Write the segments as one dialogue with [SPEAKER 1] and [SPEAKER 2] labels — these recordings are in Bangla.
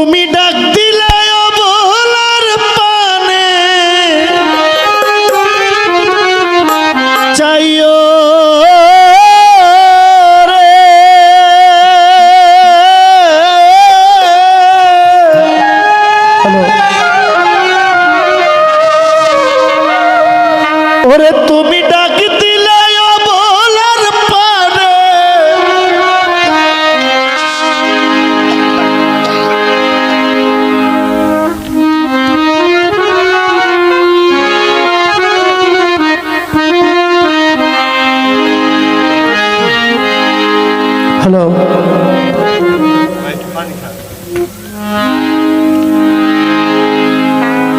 [SPEAKER 1] তুমি ডাক দিলে অবলার পানে চাইও রে ওরে তুমি ডাক দিলে অবলার পানে হ্যালো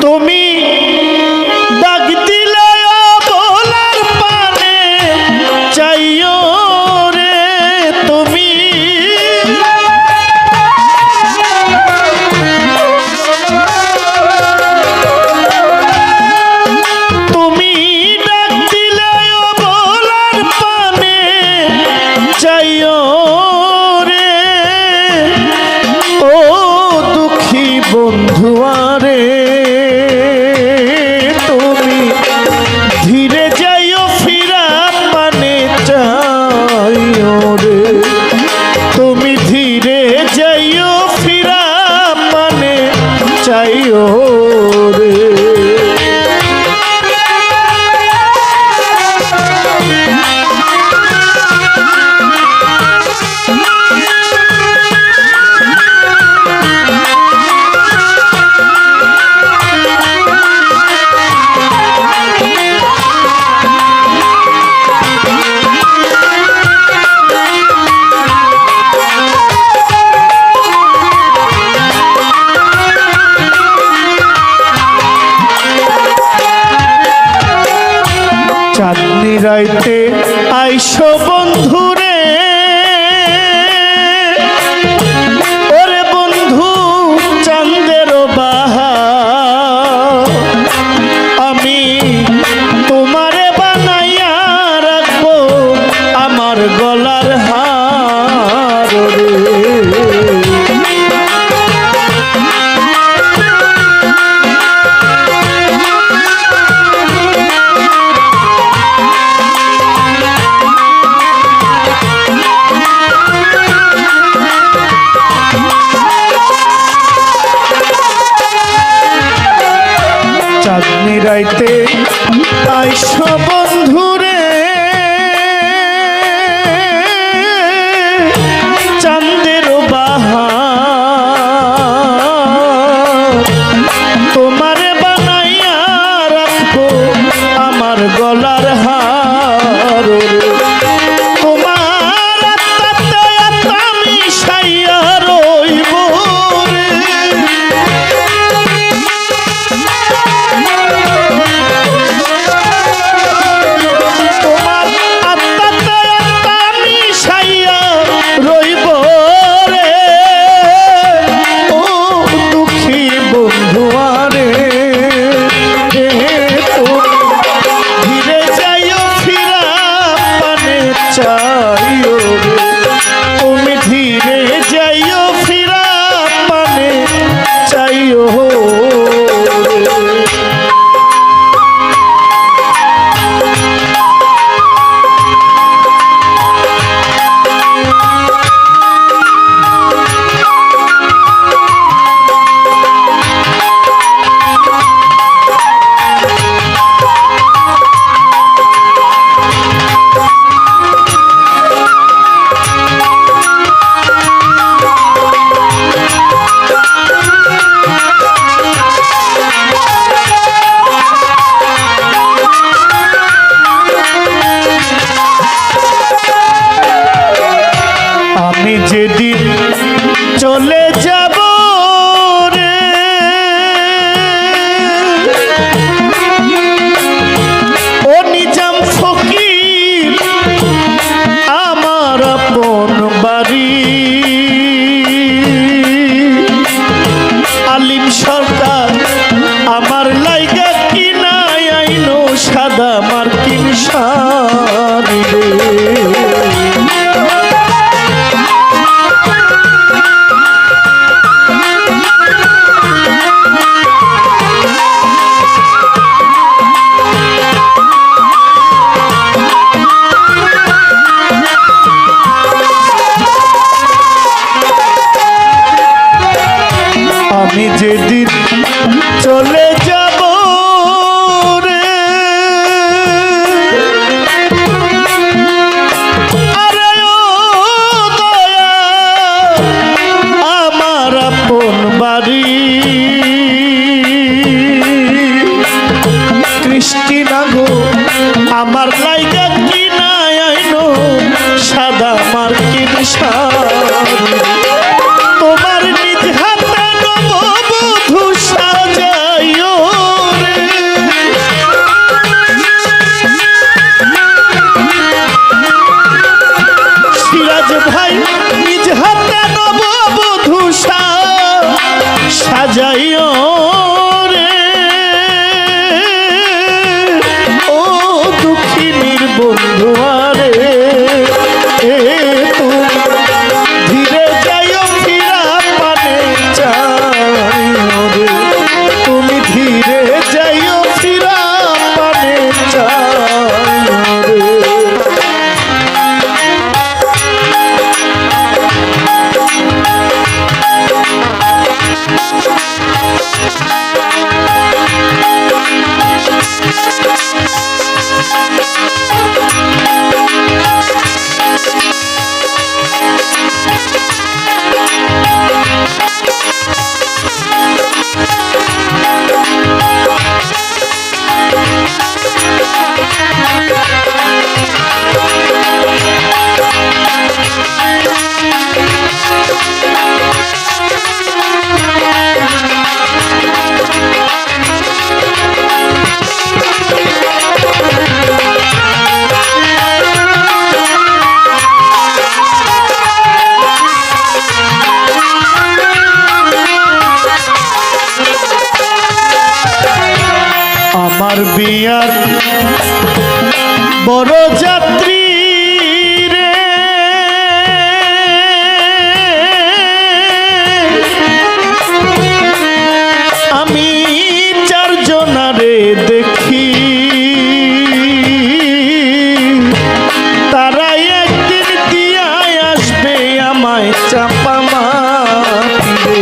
[SPEAKER 1] তুমি ডাক দিলে অবলার পানে চাইও রে তুমি তুমি ডাক দিলে অবলার পানে চাইও রে ও দুঃখী বন্ধুয়ারে তুমি ধীরে যাইও ফিরা পানে চাইও রে তুমি ধীরে যাইও ফিরা পানে চাইও রে চাঁদনি রাইতে আইসো বন্ধুরে ওরে বন্ধু চাঁদের বাহার আমি তোমারে বানাইয়া রাখবো আমার গলার হার রে চাঁদনি রাইতে আইসো বন্ধুরে চাঁদের বাহার তোমারে বানাইয়া রাখবো আমার গলার হার তোমার আত্মাতে আত্মা মিশাইয়া রইব রে চাইও তুমি ধীরে যাইও ফিরা পানে চাইও আমি যেদিন চলে যাব রে ও নিজাম ফকির আমার আপন বাড়ি আলিম সরকার আমার লাইগা কিনাই আইনো সাদা মার্কিন শাড়ি রে আমি যেদিন চলে যাব রে, আরে ও দয়া আমার আপন বাড়ি কৃষ্টিনা গো আমার লাইগা কি না আইনো সাদা মার্কিন শাড়ি, তোমার নিজ হাতে নববধূ সাজাইও রে, সিরাজ ভাই নিজ হাতে নববধূ সাজাইও রে, ও দুঃখিনীর বন্ধু আরে তুমি ধীরে যাইও ফিরা পানে চাইও রে, তুমি ধীরে যাইও ফিরা পানে চাইও রে। আমার বিয়ার বড় যাত্রী রে, আমি চারজনারে দেখি, তারাই একদিন দিয়া আসবে আমায় চাপা মারবে,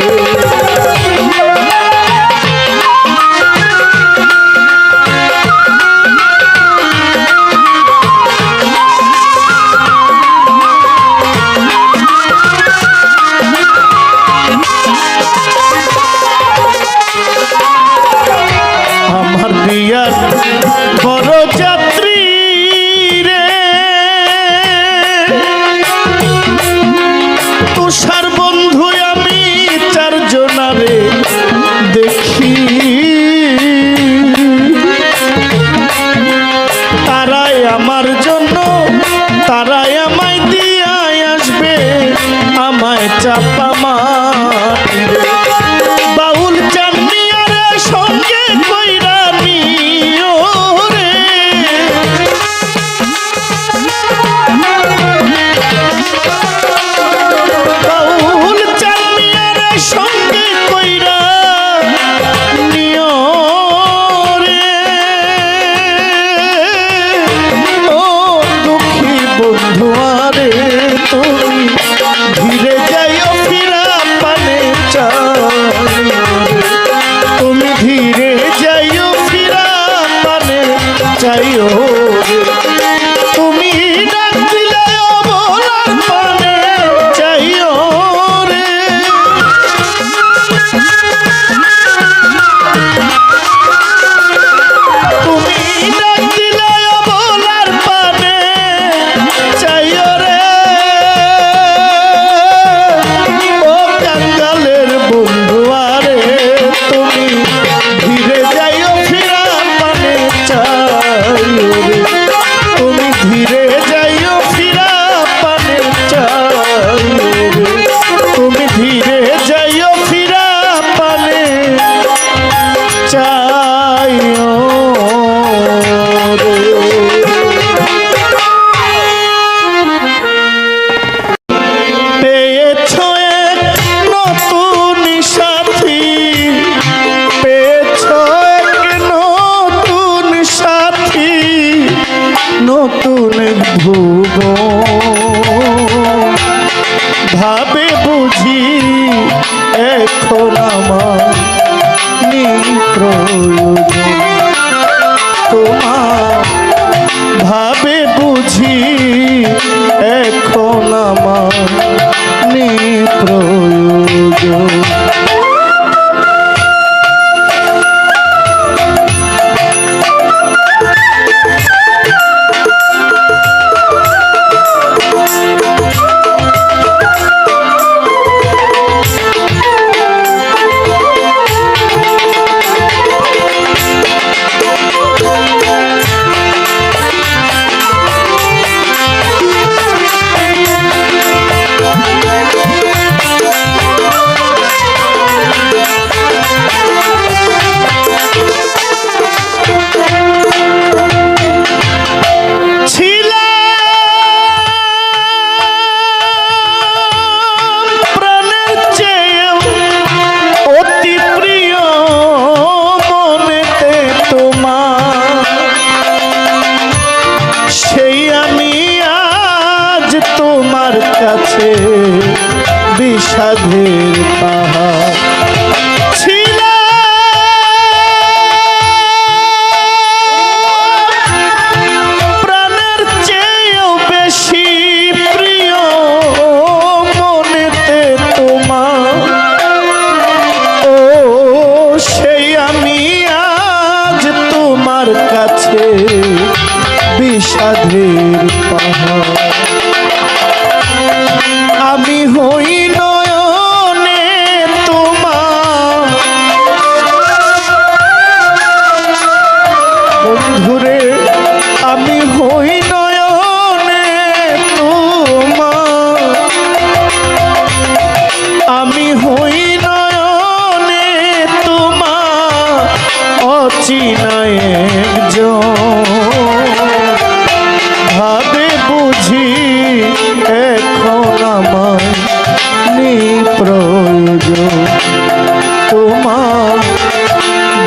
[SPEAKER 1] এখন আমার নিপ্রয়োজন তোমার ভাবে বুঝি এখন আমার নিপ্রয়োজন কাছে বিষাদের পাহাড় ছিল প্রাণের চেয়েও বেশি প্রিয় মনেতে তোমার ও সেই আমি আজ তোমার কাছে বিষাদের পাহাড় আমি হই নয়নে তোমার বন্ধুরে আমি হই নয়নে তোমার আমি হই নয়নে তোমার অচিনা একজন ভাবে বুঝি এখন আমার নিপ্রয়োজন তোমার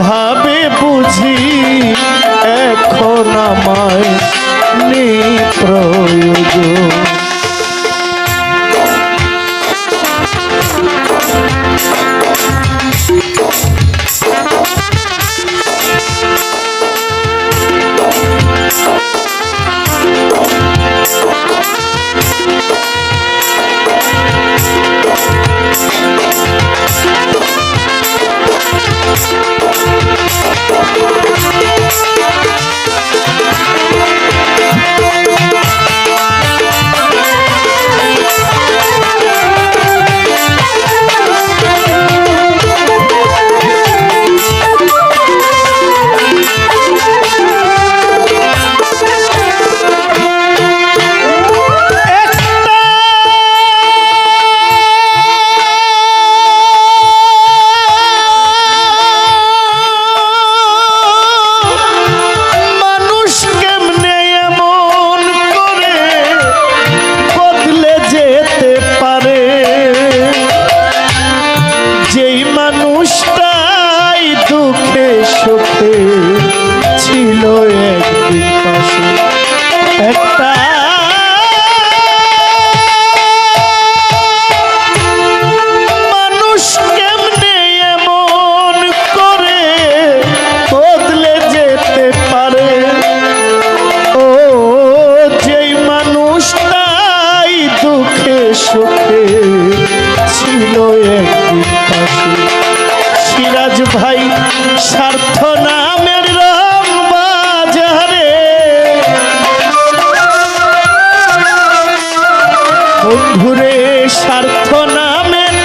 [SPEAKER 1] ভাবে বুঝি এখন আমার নিপ্রয়োজন ছিল একদিন পাশে একটা মানুষ কেমনে এমন করে বদলে যেতে পারে ও যেই মানুষটাই দুঃখে সুখে ছিল একদিন পাশে সিরাজ ভাই স্বার্থ নামের রং বাজারে বন্ধুরে স্বার্থ নামের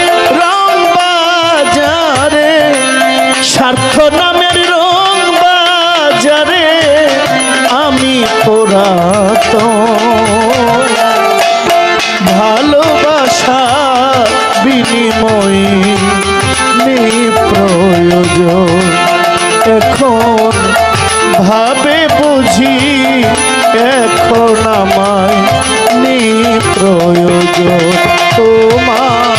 [SPEAKER 1] রং বাজারে স্বার্থ নামের রং বাজারে আমি পুরাতন ভালোবাসা বিনিময়ে নিপ্রয়োজন এখন ভাবে বুঝি এখন আমায় নিপ্রয়োজন তোমার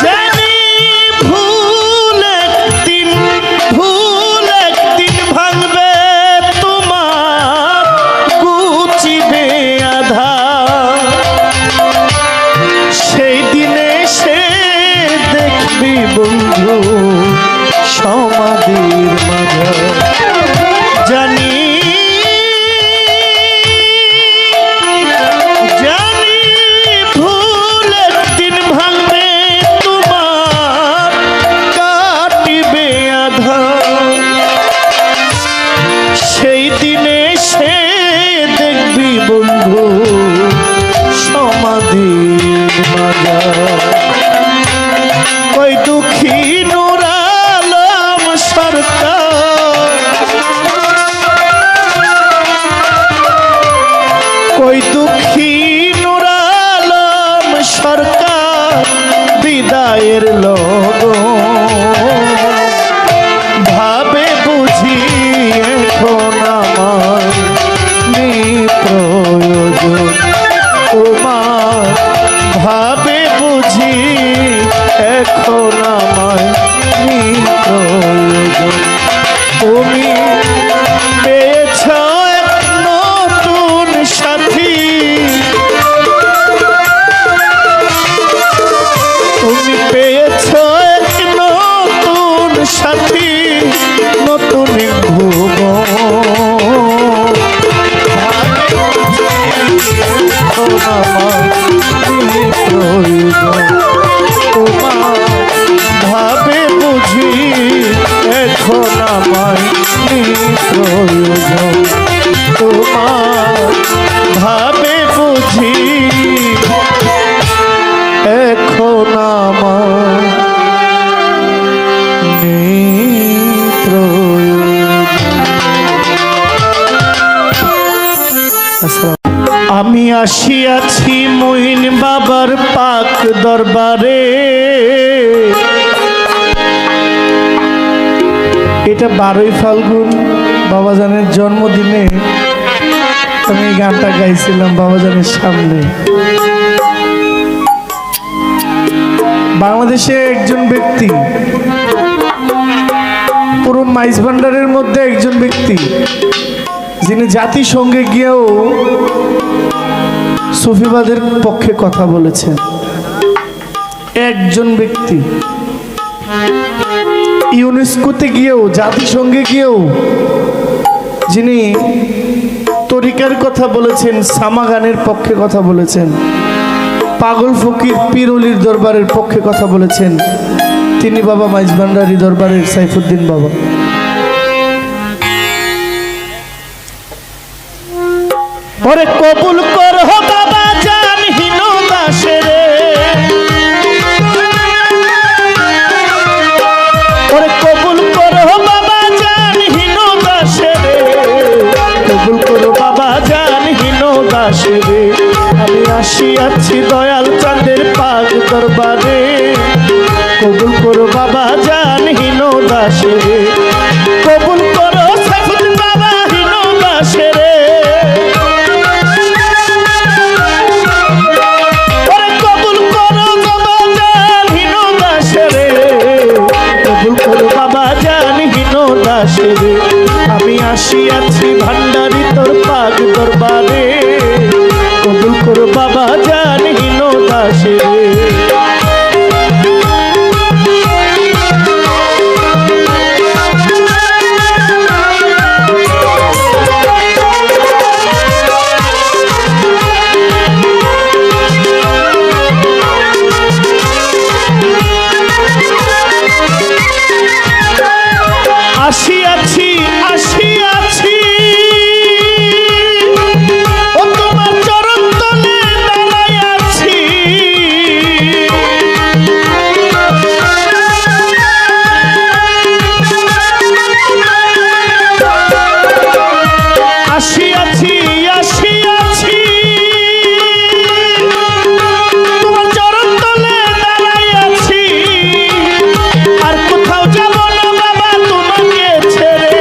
[SPEAKER 1] জানি দেখবি বন্ধু সমাধির মাঝে জানি ভুল একদিন ভাঙবে তোমার কাটিবে আধার সেই দিনে সে দেখবি বন্ধু সমাধির মাঝে ওই দুঃখী নূর আলম সরকার ওই দুঃখী নূর আলম সরকার বিদায়ের লগন ভাবে বুঝি এখন আমার প্রয়োজন তোমার ভাবে বুঝি এখন আমার প্রয়োজন তুমি পেয়েছ এক নতুন সাথী তুমি পেয়েছ এক নতুন সাথী নতুন ভুবন আমার প্রয়োজন তোমার ভাবে বুঝি এখন আমায় প্রয়োজন তোমার ভাবে বুঝি এখন আমার প্রয়োজন আমি আসিয়াছি মঈন বাবার পাক দরবারে এটা 12ই ফাল্গুন বাবাজানের জন্মদিনে আমি এই গানটা গাইছিলাম বাবাজানের সামনে বাংলাদেশে একজন ব্যক্তি পুরো মাইজ ভান্ডারের মধ্যে একজন ব্যক্তি যিনি জাতিসংঘে গিয়েও সুফিবাদের পক্ষে কথা বলেছেন একজন ব্যক্তি ইউনেস্কোতে গিয়েও জাতিসংঘে গিয়েও যিনি তরিকার কথা বলেছেন সামাগানের পক্ষে কথা বলেছেন পাগল ফকির পীর অলির দরবারের পক্ষে কথা বলেছেন তিনি বাবা মাইজ ভান্ডারী দরবারের সাইফুদ্দিন বাবা ওরে কবুল করো বাবা জান হীন দাসের ওরে কবুল করো বাবা জান হীন দাসের কবুল করো বাবা জান হীন দাসের আমি আসিয়াছি দয়াল চাঁদের পাক দরবারে কবুল করো বাবা জান হীন দাসের কবুল করো সাইফুদ্দিন বাবা হীন দাসের আমি আসিয়াছি ভান্ডারি তোর পাক দরবারে কবুল করো বাবা জান হীন দাসের আসিয়াছি আসিয়াছি ও তোমার চরণ তলে দাঁড়াইয়াছি আসিয়াছি আসিয়াছি তোমার চরণ তলে দাঁড়াইয়াছি আর কোথাও যাব না বাবা তোমাকে ছেড়ে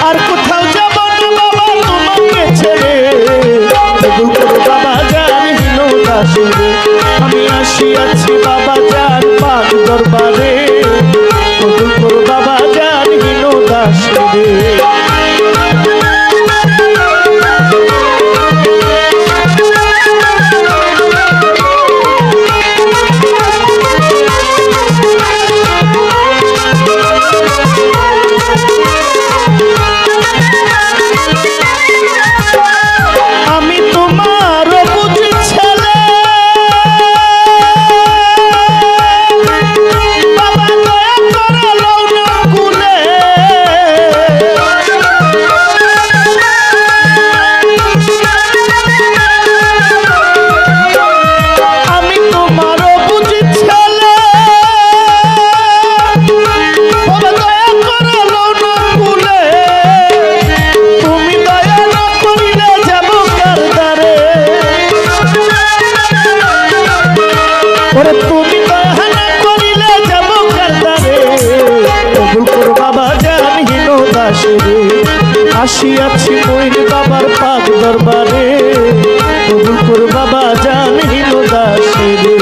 [SPEAKER 1] আর কোথাও যাব না বাবা তোমাকে ছেড়ে কবুল করো বাবা জান হীন দাসের আমি আসিয়াছি বাবা জান পাক দরবারে কবুল করো বাবা জান হীন দাসের ওরে তুমি দয়া না করিলে যাব কারদারে কবুল করো বাবা জান হীন দাসে রে আসিয়াছি মইন বাবার পাক দরবারে কবুল করো বাবা জান হীন দাসে রে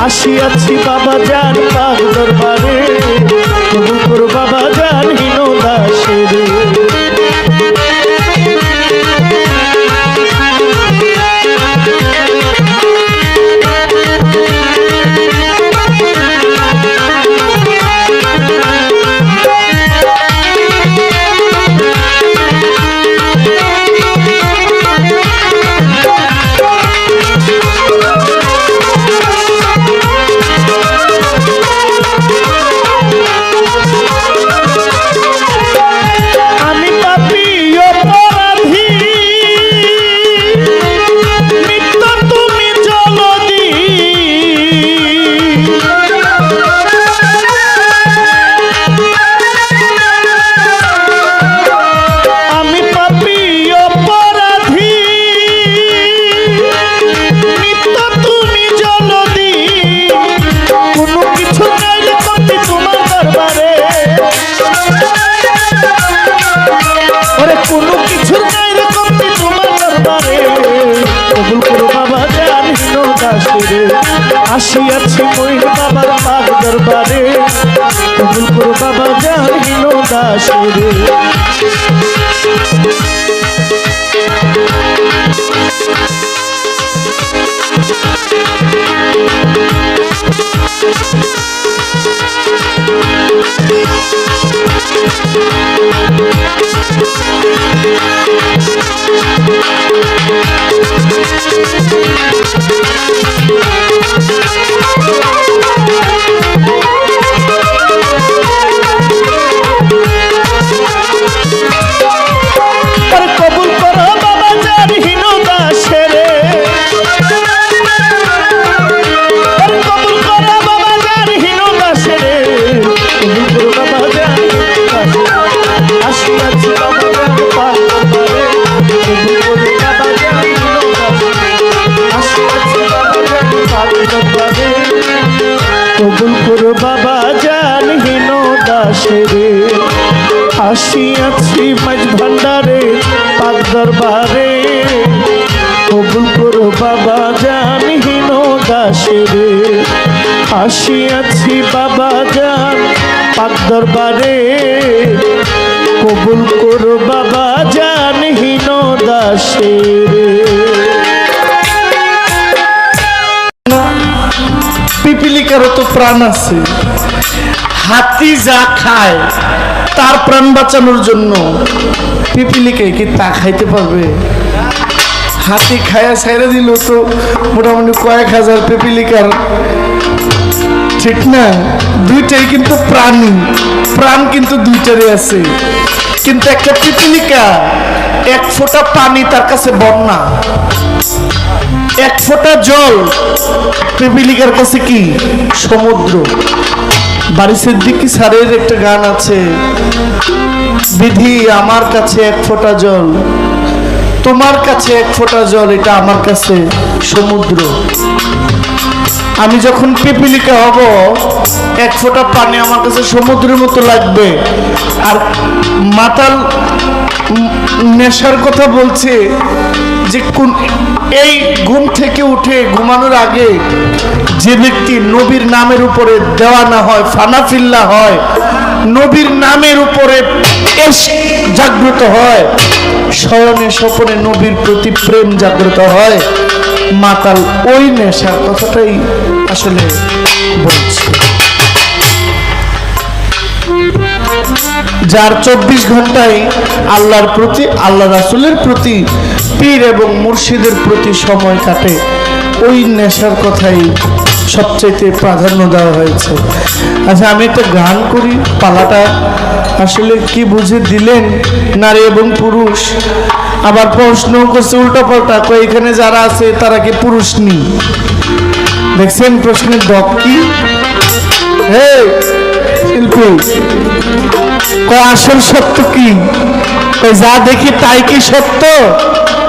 [SPEAKER 1] আসিয়াছি বাবা জান পাক দরবারে কবুল করো বাবা জান হীন দাসে রে আসিয়াছি মইন বাবার পাক দরবারে কবুল করো বাবা জান হীন দাসে রে কবুল করো বাবা জান হীন দাসে রে আসিয়াছি মাঝ ভান্ডারে পাক দরবারে কবুল করো বাবা জান হীন দাসে রে আসিয়াছি বাবা জান পাক দরবারে কবুল করো বাবা জান হীন দাসে রে পিপিলিকারও তো প্রাণ আছে হাতি যা খায় তার প্রাণ বাঁচানোর জন্য পিপিলিকায় কি তা খাইতে পারবে হাতি খায়া ছাইড়া দিল তো মোটামুটি কয়েক হাজার পিপিলিকার ঠিক না দুইটাই কিন্তু প্রাণী প্রাণ কিন্তু দুইটারই আছে কিন্তু একটা পিপিলিকা এক ফোঁটা পানি তার কাছে বন্যা এক ফোঁটা জল পিপিলিকার কাছে কি সমুদ্র বাড়ি সিদ্দিকী স্যারের একটা গান আছে বিধি আমার কাছে এক ফোঁটা জল তোমার কাছে এক ফোঁটা জল এটা আমার কাছে সমুদ্র আমি যখন পিপিলিকা হব এক ফোঁটা পানি আমার কাছে সমুদ্রের মতো লাগবে। আর মাতাল নেশার কথা বলছে যে কোন এই ঘুম থেকে উঠে ঘুমানোর আগে যে ব্যক্তি নবীর নামের উপরে দেওয়ানা হয়, ফানাফিল্লা হয়, নবীর নামের উপরে জাগ্রত হয়, শয়নে স্বপনে নবীর প্রতি প্রেম জাগ্রত হয়, মাতাল ওই নেশার কথাটাই আসলে বলছে। যার 24 ঘন্টায় আল্লাহর প্রতি, আল্লাহ রাসূলের প্রতি, পীর এবং মুর্শিদের প্রতি সময় কাটে, ওই নেশার কথাই সবচেয়ে প্রাধান্য দেওয়া হয়েছে। আচ্ছা, আমি একটা গান করি, পালাটা আসলে কি বুঝে দিলেন নারী এবং পুরুষ? আবার প্রশ্ন করছে উল্টা পাল্টা, এখানে যারা আছে তারা কি পুরুষ নি? দেখছেন প্রশ্নের দক কি? হে শিল্পী, আসল সত্য কি? যা দেখি তাই কি সত্য,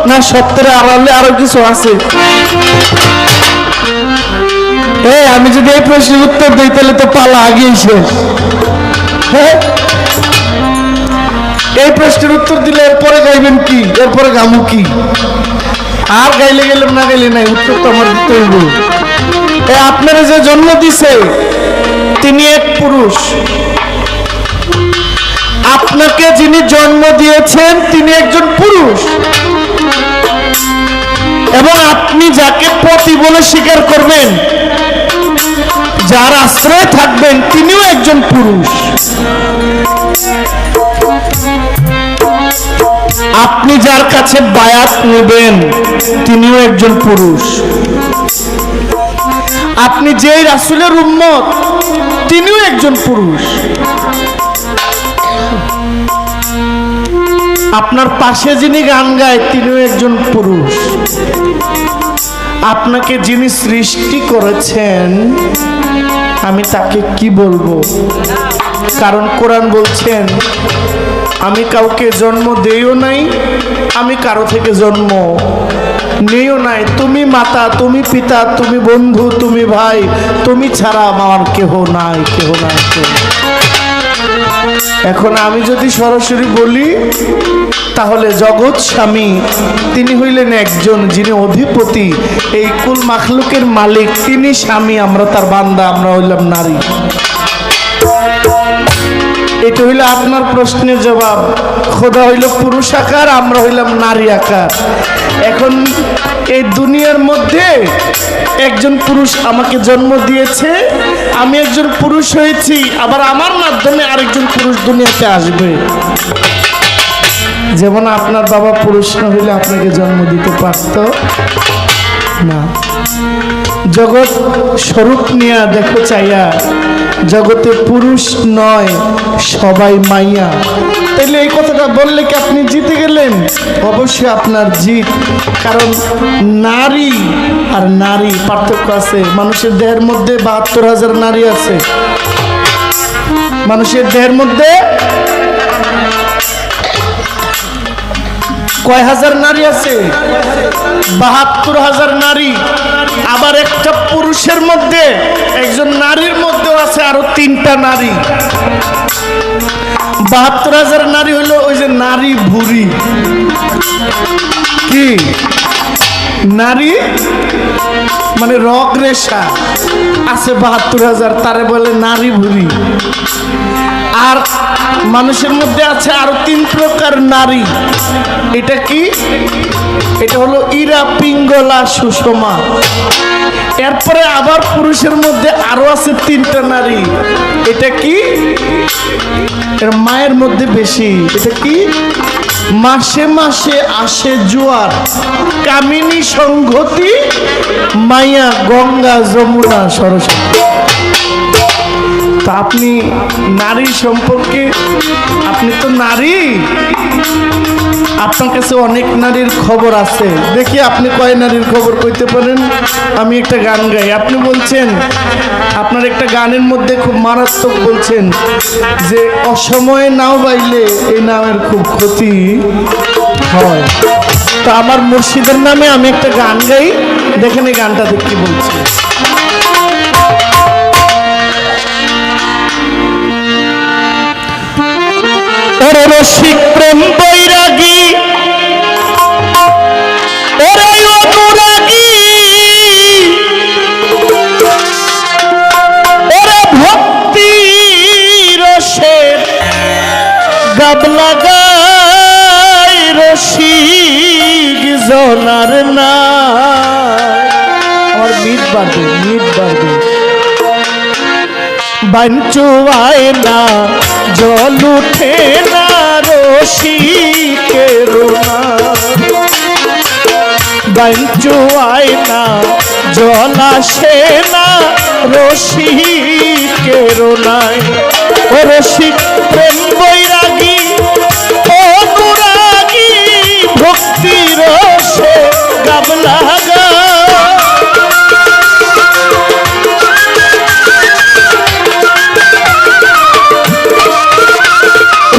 [SPEAKER 1] না সত্যের আড়ালে আরো কিছু আছে? আমি যদি এই প্রশ্নের উত্তর দিই তাহলে তো পালা আগেই শেষ। হ্যাঁ, এই প্রশ্নের উত্তর দিলে এরপরে গাইবেন কি, এরপরে গামু কি? আর গাইলে গেলাম, না গাইলে নাই, উত্তর তো আমার দিতে হইব। আপনারা যে জন্ম দিছে তিনি এক পুরুষ, আপনাকে যিনি জন্ম দিয়েছেন তিনি একজন পুরুষ, এবং আপনি যাকে পতি বলে স্বীকার করবেন, যার আশ্রয়ে থাকবেন, তিনিও একজন পুরুষ। আপনি যার কাছে বায়াত নেবেন তিনিও একজন পুরুষ। আপনি যেই রাসূলের উম্মত তিনিও একজন পুরুষ। আপনার পাশে যিনি গান গায় তিনিও একজন পুরুষ। আপনাকে যিনি সৃষ্টি করেছেন আমি তাকে কি বলবো? কারণ কোরআন বলছেন আমি কাউকে জন্ম দেইও নাই, আমি কারো থেকে জন্ম নেইও নাই। তুমি মাতা, তুমি পিতা, তুমি বন্ধু, তুমি ভাই, তুমি ছাড়া আমার কেহ নাই, কেহ নাই। এখন আমি যদি সরাসরি বলি তাহলে জগৎ স্বামী তিনি হইলেন একজন, যিনি অধিপতি, এই কুল মাখলুকের মালিক, তিনি স্বামী, আমরা তার বান্দা, আমরা হইলাম নারী। এটা হইল আপনার প্রশ্নের জবাব। খোদা হইল পুরুষ আকার, আমরা হইলাম নারী আকার। এখন এই দুনিয়ার মধ্যে একজন পুরুষ আমাকে জন্ম দিয়েছে, আমি একজন পুরুষ হয়েছি, আবার আমার মাধ্যমে আরেকজন পুরুষ দুনিয়াতে আসবে। যেমন আপনার বাবা পুরুষ না হইলে আপনাকে জন্ম দিতে পারত না। জগৎ স্বরূপ নিয়া দেখো চাইয়া, জগতে পুরুষ নয় সবাই মাইয়া। তাহলে এই কথাটা বললে কি আপনি জিতে গেলেন? অবশ্যই আপনার জিত, কারণ নারী আর নারী পার্থক্য আছে। মানুষের দেহের মধ্যে ৭২,০০০ নারী আছে। মানুষের দেহের মধ্যে কয় হাজার নারী আছে? ৭২,০০০ নারী। আবার একটা পুরুষের মধ্যে, একজন নারীর মধ্যেও আছে আরো ৩টা নারী। ৭২,০০০ নারী হলো ওই যে নারী ভুরি। কি নারী মানে রগ রেশা আছে ৭২,০০০, তারে বলে নারী ভুরি। আর মানুষের মধ্যে আছে আরো ৩ প্রকার নারী। এটা কি? এটা হলো ইরা, পিঙ্গলা, সুষমা। এরপরে আবার পুরুষের মধ্যে আরো আছে ৩টা নারী। এটা কি? এর মায়ের মধ্যে বেশি। এটা কি? মাসে মাসে আসে জোয়ার, কামিনী সংঘতি, মাইয়া, গঙ্গা, যমুনা, সরস্বতী। তা আপনি নারী সম্পর্কে, আপনি তো নারী, আপনার কাছে অনেক নারীর খবর আছে। দেখি আপনি কয় নারীর খবর কইতে পারেন। আমি একটা গান গাই, আপনি বলছেন, আপনার একটা গানের মধ্যে খুব মারাত্মক বলছেন যে অসময়ে নাও বাইলে এই নামের খুব ক্ষতি হয়। তো আমার মুর্শিদের নামে আমি একটা গান গাই, দেখেন এই গানটা দেখি বলছি। ওরে রসিক প্রেম বৈরাগী ওরে অনুরাগী ওরে ভক্তি রসের গাবলা গায় রসিক জনার না আমার মিট বাড়বে বাঞ্চুয়ায় না জল উঠে না রসিকের না বাঞ্চুয়ায় না জল আসে না রসিকের নাই ও রসিক প্রেম বৈরাগী অনুরাগী ভক্তি রসে গাবলা গা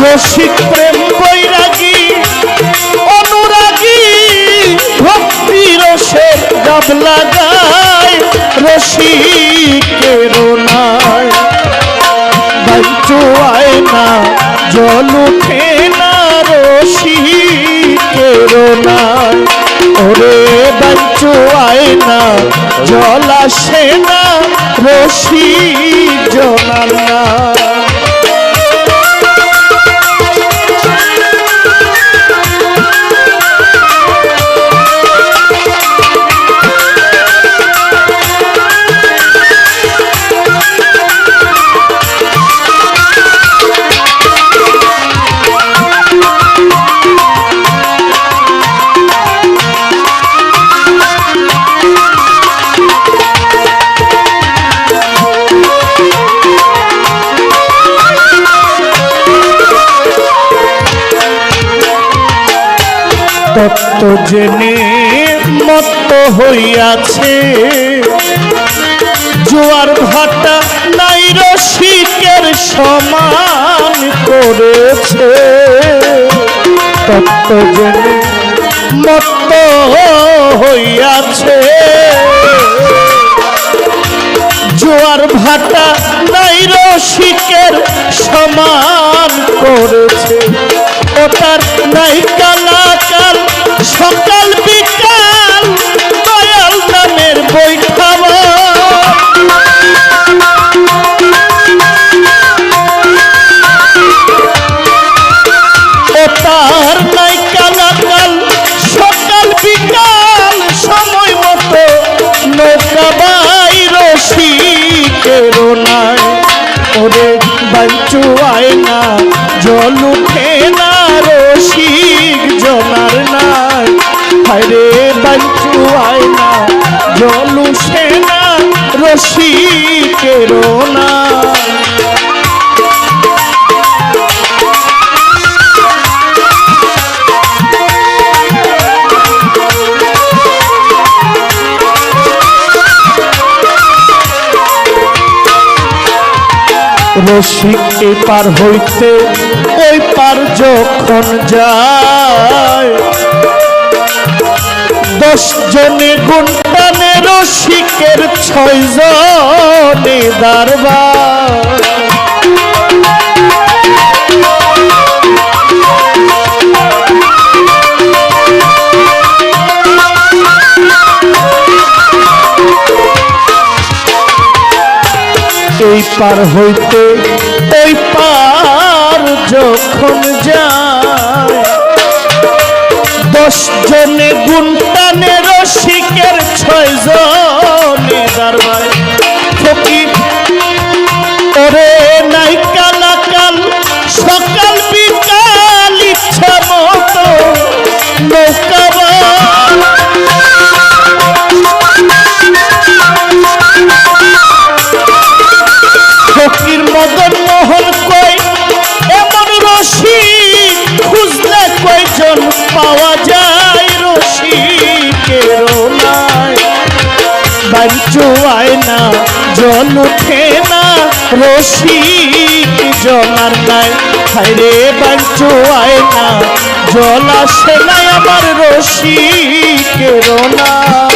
[SPEAKER 1] রসিক প্রেম বৈরাগী অনুরাগী ভক্তি রসের গাবলা গায় রসিকের নাই বাঞ্চুয়ায় না জল উঠে না রসিকের নাই ওরে বাঞ্চুয়ায় না জল আসে না রসিক জনার না তত্ত্ব জেনে মত্ত হইয়াছে জোয়ার ভাটা নাই রসিকের সমান করেছে তত্ত্ব জেনে মত্ত হইয়াছে জোয়ার ভাটা নাই রসিকের সমান করেছে ওটার নাই কালাকাল সকাল বিকাল দয়াল নামের বৈঠাবা ওটার নাই কালাকাল সকাল বিকাল সময় মতো নৌকাবাই রসিকের নাই ওরে বাঞ্চুয়ায় না জল উঠে না রসিক জনার নাই হায়রে বাঞ্চুয়ায় না জল উঠে না রসিকের নাই রসিক এপার হইতে ওই পার যখন যায় 10 জনে গুণটানে রসিকের 6 জনে দরবার এই পার হইতে ওই পার যখন যায় 10 জনে গুণটানে রসিকের 6 জনে দরবার ফকির ওরে নাই কালাকাল সকাল বিকাল ইচ্ছা মতো নৌকা ফকির মদন মোহন কই এমন রসিক খুঁজলে কয়জন পাওয়া যায় রসিকের নাই বাঞ্চুয়ায় না জল উঠে না রসিক জনার নাই হায়রে বাঞ্চুয়ায় না জল আসে না আমার রসিকের নাই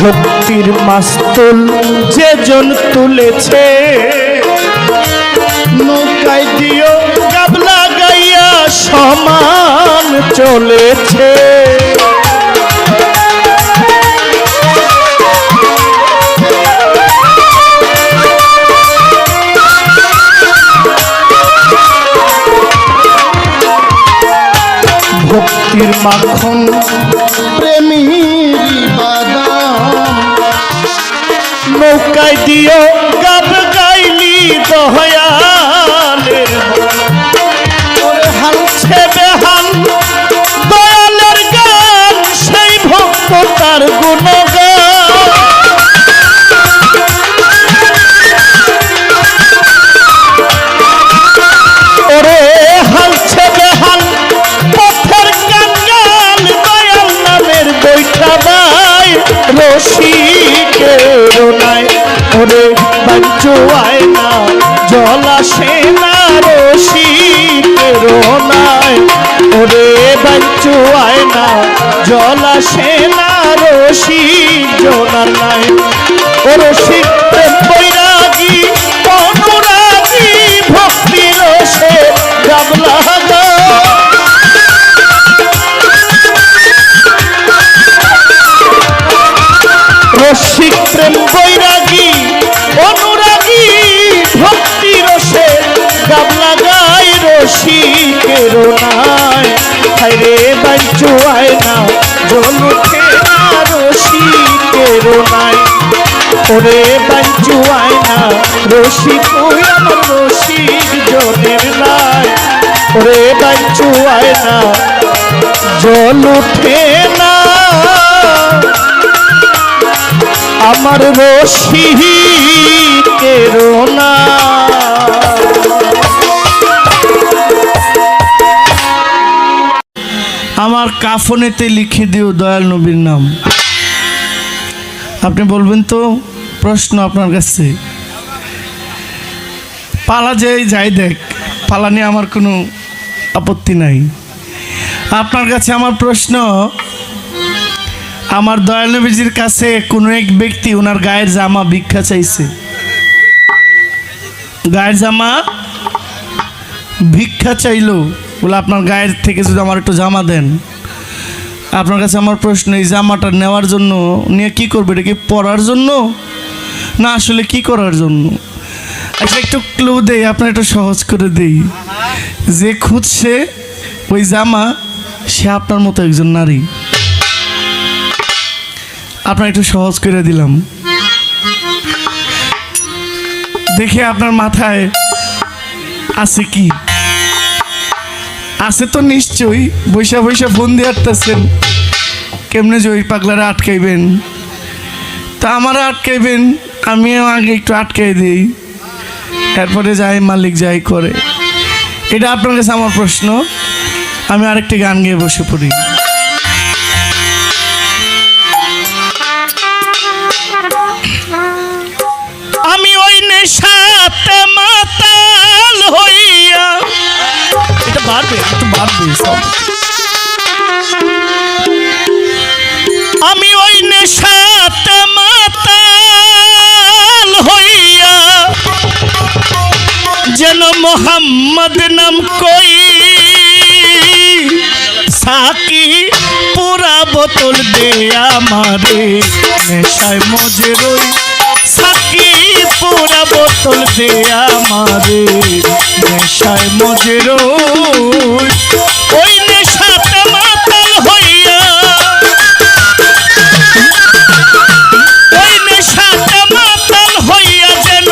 [SPEAKER 1] ভক্তির মাস্তুল যে জন তুলেছে, নৌকায় দিও গাবলা গাইয়া সমান চলেছে। ভক্তির মাখন প্রেমীর বাদাম, নৌকায় দিও গাব গাইলি দয়ালের হালছে বেহাল দয়ালের গান, সেই ভক্ত তার গুণগান। ওরে হালছে বেহাল পথের কাঙ্গাল, দয়াল নামের বৈঠা বাই রসিকের নাই। ওরে বাঞ্চুয়ায় না জল আসে না রসিকের নাই। ওরে বাঞ্চুয়ায় না জল আসে না রসিক জোনার নাই। ও রসিক প্রেম বৈরাগী অনুরাগী ভক্তি রসে গাবলা গা। রসিক প্রেম বৈরাগী অনুরাগী ভক্তি রসে গাবলা গাই রসিকের নাই। হায়রে বাঞ্চুয়ায় না জল উঠে না রসিকের নাই। ওরে বাঞ্চুয়ায় না রসিক আমার রসিক জনের নাই। ওরে বাঞ্চুয়ায় না জল উঠে না আমার রসিকের না। আমার কাফনেতে লিখে দিও দয়াল নবীর নাম। আপনি বলবেন তো, প্রশ্ন আপনার কাছে, পালা যে যাই দেখ, পালা নিয়ে আমার কোনো আপত্তি নাই। আপনার কাছে আমার প্রশ্ন, আমার দয়াল নবীজির কাছে কোনো এক ব্যক্তি ওনার গায়ের জামা ভিক্ষা চাইছে, গায়ের জামা ভিক্ষা চাইলো, বলে আপনার গায়ের থেকে যদি আমার একটু জামা দেন। আপনার কাছে আমার প্রশ্ন, এই জামাটা নেওয়ার জন্য নিয়ে কি করবে? এটা কি পরার জন্য না আসলে কি করার জন্য? আচ্ছা একটু ক্লু দেই, আপনার একটু সহজ করে দেই। যে খুঁজছে ওই জামা সে আপনার মতো একজন নারী। আপনার একটু সহজ করে দিলাম, দেখে আপনার মাথায় আছে কি? আছে তো নিশ্চয়ই। বৈশা বৈশা ফোন দিয়ে আটতেছেন, কেমনে যে ওই পাগলারা আটকাইবেন, তা আমারা আটকাইবেন, আমিও আগে একটু আটকাই দিই, এরপরে যাই মালিক যাই করে। এটা আপনার কাছে আমার প্রশ্ন। আমি আরেকটি গান গেয়ে বসে পড়ি। আমি ওই নেশাতে মাতাল হইয়া, এটা বাড়বে, একটু বাড়বে সব। আমি ওই নেশাতে মাতাল হইয়া যেন মোহাম্মদ নাম কই, সাকি পুরা বোতল দে আমারে নেশায় মজে রই, সাকি পুরা বোতল দে আমারে নেশায় মজে রই। ওই নেশাতে মাতাল হইয়া, ওই নেশাতে মাতাল হইয়া যেন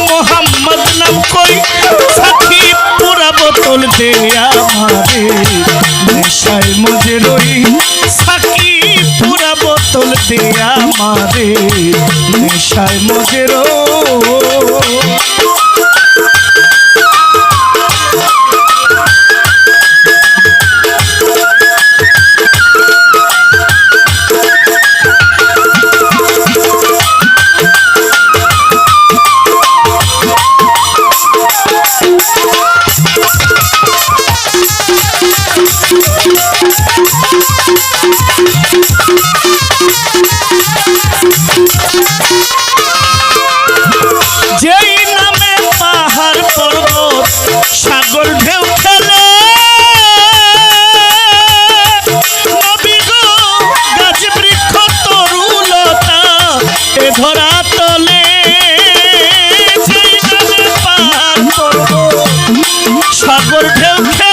[SPEAKER 1] মোহাম্মদ নাম কই, সাকি পুরা বোতল দে আমারে নেশায় মজে রই, সাকি পুরা বোতল দে আমারে নেশায় মজে রই।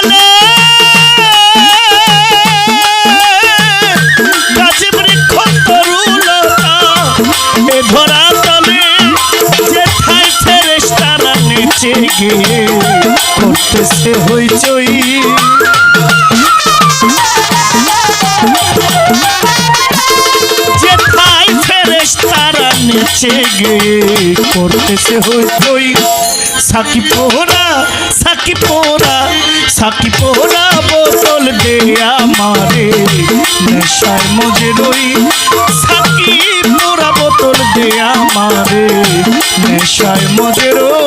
[SPEAKER 2] তলে গাছে বৃক্ষ তরুলতা এ ধরা তলে যেথায় ফেরেশতারা নেচে গিয়ে করতেছে হইচই যেথায় ফেরেশতারা নেচে গিয়ে করতেছে হইচই সাকি পোহরা সাকি পোহরা সাকি পোহরা বোতল দে আমারে নেশায় মজে রই সাকি পোহরা বোতল দে আমারে নেশায় মজে রই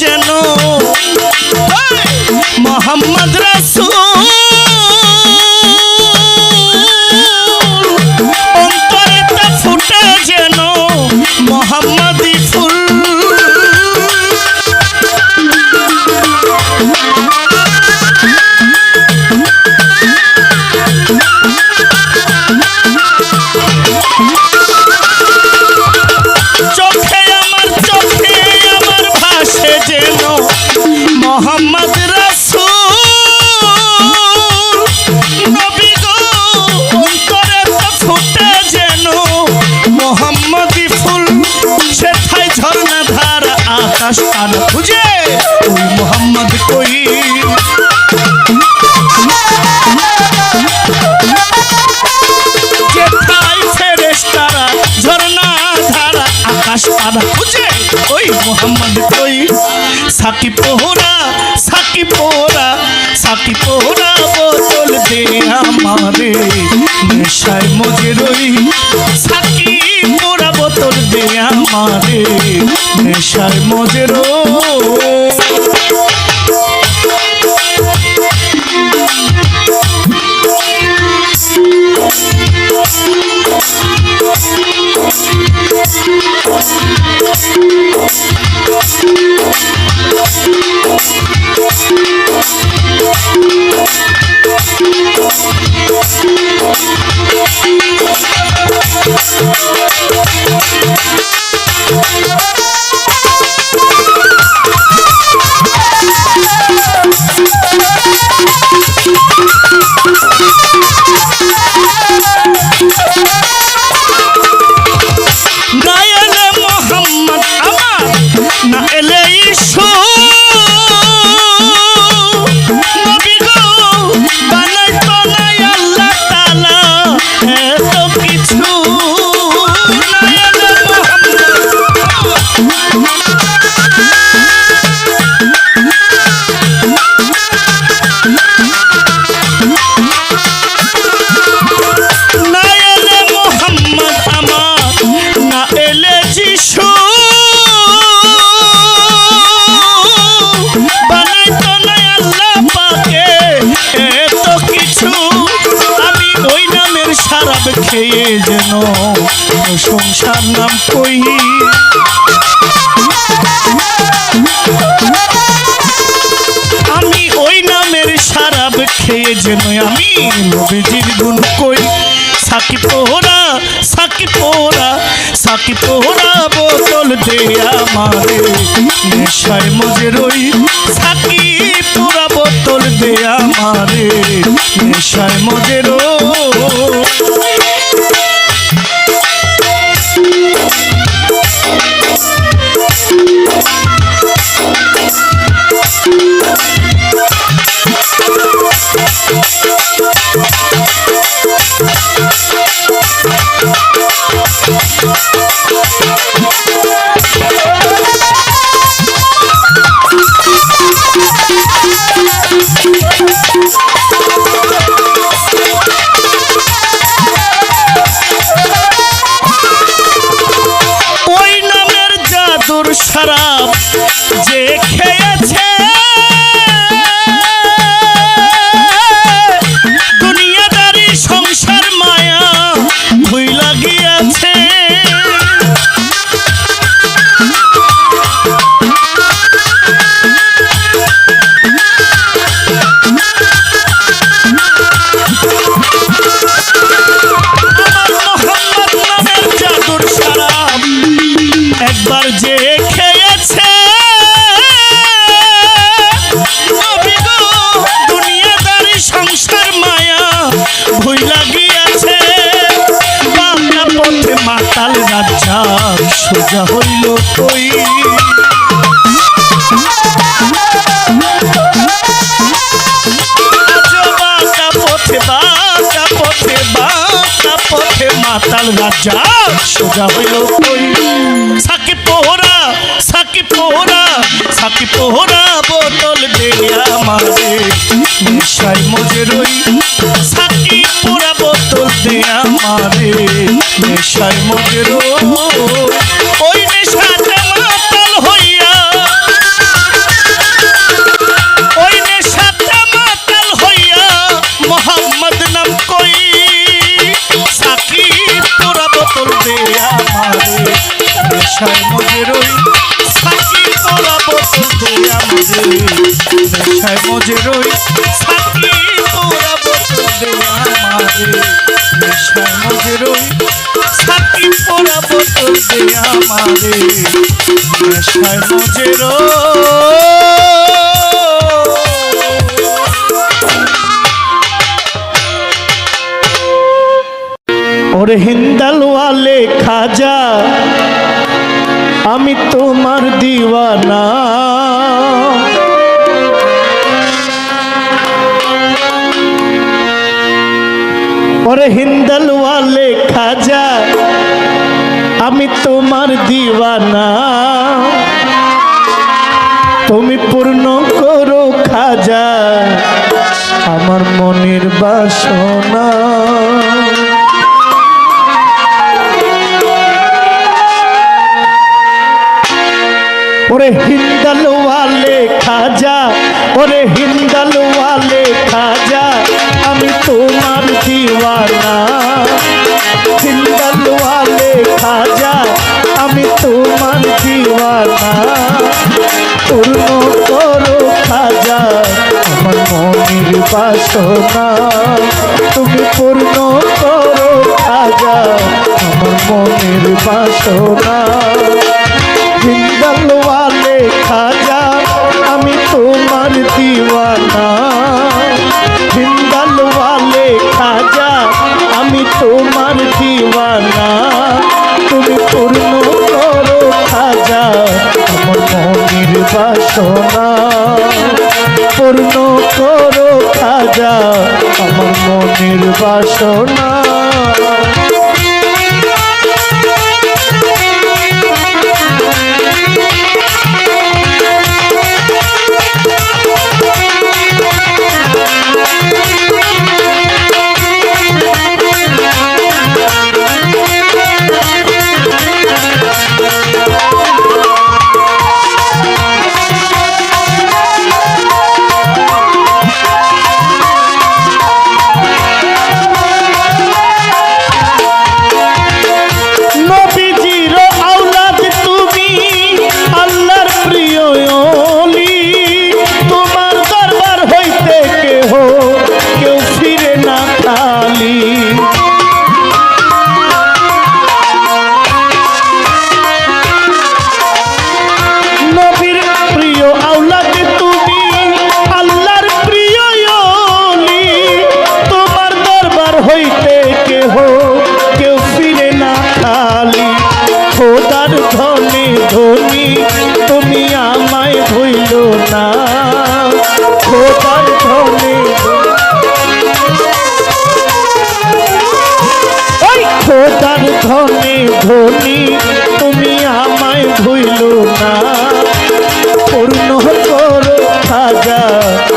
[SPEAKER 2] যেন মোহাম্মদ রাসূল অন্তরেতে ফুটে যেন মোহাম্মদী ফুল মোহাম্মদ রাসূল নবী গো অন্তরে ফুটে যেন মোহাম্মদী ফুল সেথায় ঝর্ণা ধারা আকাশ তারা খুঁজে ওই মোহাম্মদ কই যেথায় ফেরেশতারা ঝর্ণা ধারা আকাশ তারা খুঁজে ওই মোহাম্মদ কই সাকি পোহরা সাকি পোহরা সাকি পোহরা বোতল দে আমারে নেশায় মজে রই সাকি পোহরা বোতল দে আমারে নেশায় মজে রই খেয়ে যেন সংসার নাম কই আমি ওই নামের শরাব খেয়ে যেন আমি নবীজির গুণ কই সাকি পোহরা সাকি পোহরা সাকি পোহরা বোতল দে আমারে নেশায় মজে রই সাকি পোহরা বোতল দে আমারে নেশায় মজে রই ওই নামের জাদুর শরাব যে খেয়ে সোজা হইল কই। বাঁকা পথে বাঁকা পথে বাঁকা পথে মাতাল রাজা সোজা হইল কই। সাকি পোহরা সাকি পোহরা সাকি পোহরা বোতল দে আমারে নেশায় মজে রই। সাকি পোড়া বোতল দে আমারে নেশায় মজে রই। ওই নেশাতে মাতাল হইয়া ওই নেশাতে মাতাল হইয়া মোহাম্মদ নাম কই। সাকি পোড়া বোতল দে আমারে নেশায় মজে রই। সাকি পোড়া বোতল দে আমারে নেশায় মজে রই। সাকি পোড়া বোতল দে আমারে নেশায় মজে রই। সাকি পোড়া বোতল দে আমারে নেশায় মজে রই।
[SPEAKER 1] ওরে হিন্দালওয়ালে খাজা আমি তোমার দিওয়ানা। ওরে হিন্দালওয়ালে খাজা আমি তোমার দিওয়ানা। তুমি পূর্ণ করো খাজা আমার মনের বাসনা। ওরে হিন্দালওয়ালে খাজা ওরে হিন্দালওয়ালে খাজা আমি তোমার দিওয়ানা। হিন্দালওয়ালে খাজা আমি তোমার দিওয়ানা। পূর্ণ করো খাজা আমার মনের বাসনা। তুমি পূর্ণ করো খাজা আমার মনের বাসনা। হিন্দালওয়ালে খাজা আমি তোমার দিওয়ানা। হিন্দালওয়ালে খাজা আমি তোমার দিওয়ানা। তুমি পূর্ণ করো খাজা আমার মনের বাসনা। পূর্ণ করো খাজা আমার মনের বাসনা। ধনে ধনী তুমি আমায় ভুইল না। পূর্ণ করো খাজা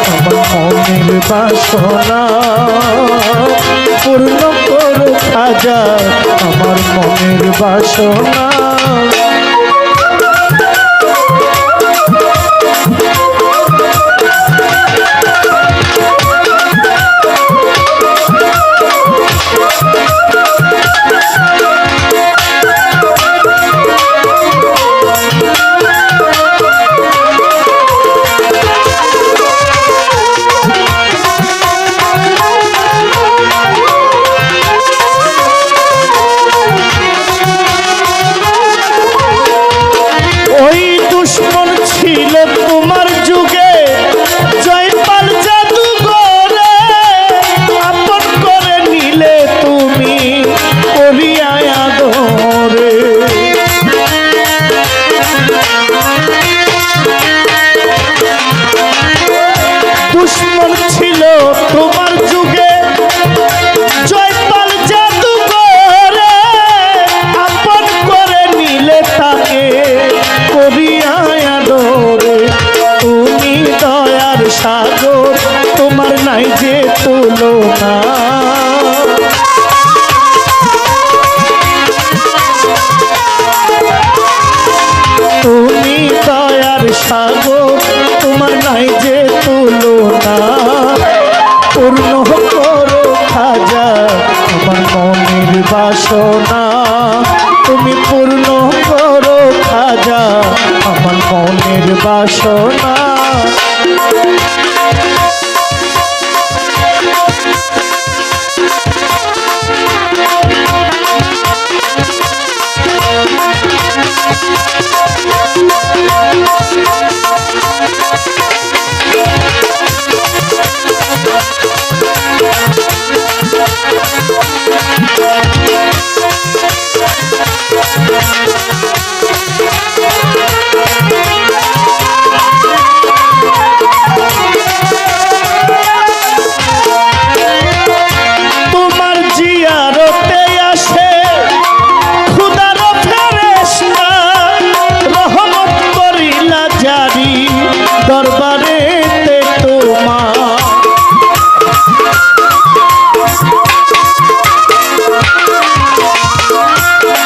[SPEAKER 1] আমার মনের বাসনা। পূর্ণ করো খাজা আমার মনের বাসনা। সাগর তোমার নাই যে তুলনা। তুমি দয়ার সাগর তোমার নাই যে তুলনা। পূর্ণ করো খাজা আমার মনের বাসনা। তুমি পূর্ণ করো খাজা আমার মনের বাসনা। তোমার জিয়ারতে আসে খুদার ফেরেশতা, রহমত করিলা জারি দরবারেতে তোমার।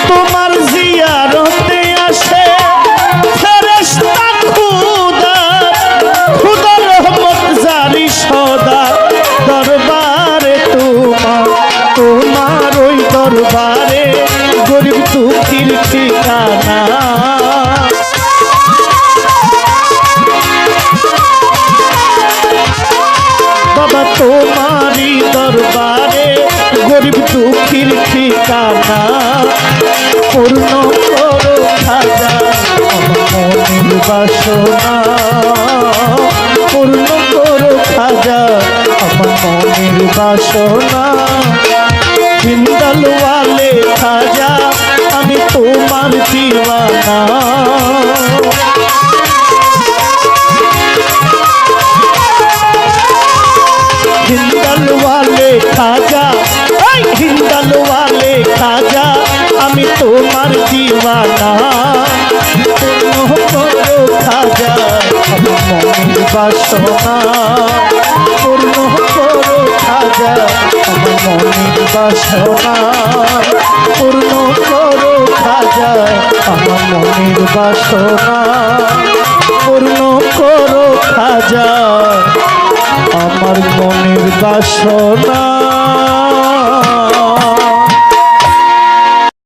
[SPEAKER 1] তোমার জিয়ারতে আসে ফেরেশতা খুদা, খুদা রহমত জারি সদা দরবারে তোমার। তোমার ওই দরবারে গরিব দুঃখীর ঠিকানা। বাবা তোমারই দরবারে গরিব দুঃখীর ঠিকানা। পূর্ণ করো খাজা আমার মনের বাসনা। পূর্ণ করো খাজা আমার মনের বাসনা। জিন্দালওয়ালে খাজা আমি তোমার দিওয়ানা। হিন্দালওয়ালে খাজা, হিন্দালওয়ালে খাজা আমি তোমার দিওয়ানা। পূর্ণ করো খাজা আমার মনের বাসনা। পূর্ণ করো খাজা আমার মনের বাসনা। পূর্ণ করো খাজা আমার মনের বাসনা। পূর্ণ করো খাজা আমার মনের বাসনা।